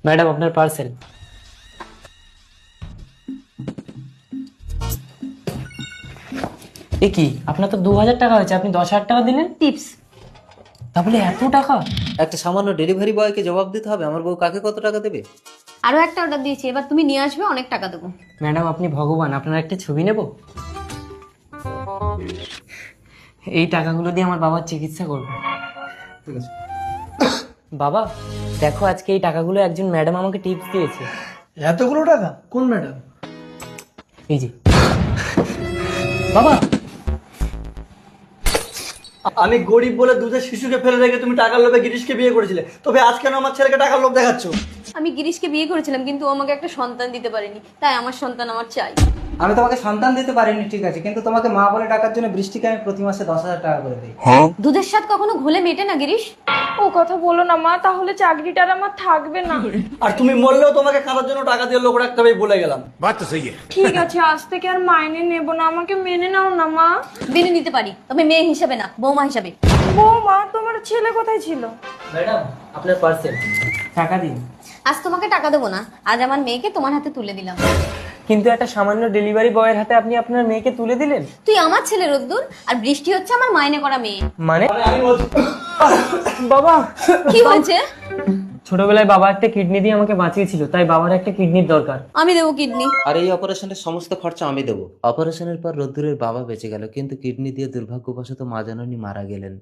Madam আপনার parcel. এ কি, আপনার তো 2000 টাকা হয়েছে, আপনি 10,000 টাকা দিলেন? টিপস। তাহলে এত টাকা? একটা সামান্য ডেলিভারি বয়কে জবাব দিতে হবে আমার বউ কাকে কত টাকা দেবে? আরো একটা অর্ডার দিয়েছি, এবার তুমি নিয়ে আসবে, অনেক টাকা দেবো। ম্যাডাম আপনি ভগবান, আপনার একটা ছবি নেব। এই টাকাগুলো দিয়ে আমার বাবার চিকিৎসা করবো। ঠিক আছে। বাবা দেখো, আজকে এই টাকাগুলো একজন ম্যাডাম আমাকে টিপস দিয়েছে। এতগুলো টাকা? কোন ম্যাডাম? এই যে বাবা। আমি গরিব বলে দুধের শিশুকে ফেলে রেখে তুমি টাকার লোভে গিরিশকে বিয়ে করেছিলে, তবে আজ কেন আমার ছেলেকে টাকার লোভ দেখাচ্ছ? আমি গিরিশকে বিয়ে করেছিলাম, কিন্তু ও আমাকে একটা সন্তান দিতে পারেনি, তাই আমার সন্তান আমার চাই। আমি তোমাকে সন্তান দিতে পারিনি ঠিক আছে, কিন্তু তোমাকে মা বলে ডাকার জন্য বৃষ্টিকে আমি প্রতি মাসে 10,000 টাকা করে দিই। দুধের স্বাদ কখনো ঘোলে মেটে না গিরিশ। ও কথা বলো না মা, তাহলে চাকরিটা আর আমার থাকবে না। আর তুমি মরলেও তোমাকে খাওয়ার জন্য টাকা দিয়ে লোক রাখতে হবে বলে গেলাম। ঠিক আছে, আজ থেকে আর মাইনে নেব না, আমাকে মেনে নাও না মা। মেনে নিতে পারি, তবে মেয়ে হিসাবে না, বৌমা হিসাবে। বৌমা, তোমার ছেলে কোথায় ছিল? ম্যাডাম আপনার পার্সেল, টাকা দিন। আজ তোমাকে টাকা দেবো না, আজ আমার মেয়েকে তোমার হাতে তুলে দিলাম। কিন্তু একটা সামান্য ডেলিভারি বয়ের হাতে আপনি আপনার মেয়েকে তুলে দিলেন? তুই আমার ছেলে রোদ্দুর, আর বৃষ্টি হচ্ছে আমার মাইনে করা মেয়ে। মানে বাবা কি হয়েছে? ছোটবেলায় বাবা একটা কিডনি দিয়ে আমাকে বাঁচিয়েছিল, তাই বাবার একটা কিডনির দরকার। আমি দেবো কিডনি। আর এই অপারেশনের সমস্ত খরচা আমি দেবো। অপারেশনের পর রোদ্দুরের বাবা বেঁচে গেল, কিন্তু কিডনি দিয়ে দুর্ভাগ্যবশত মা জননী মারা গেলেন।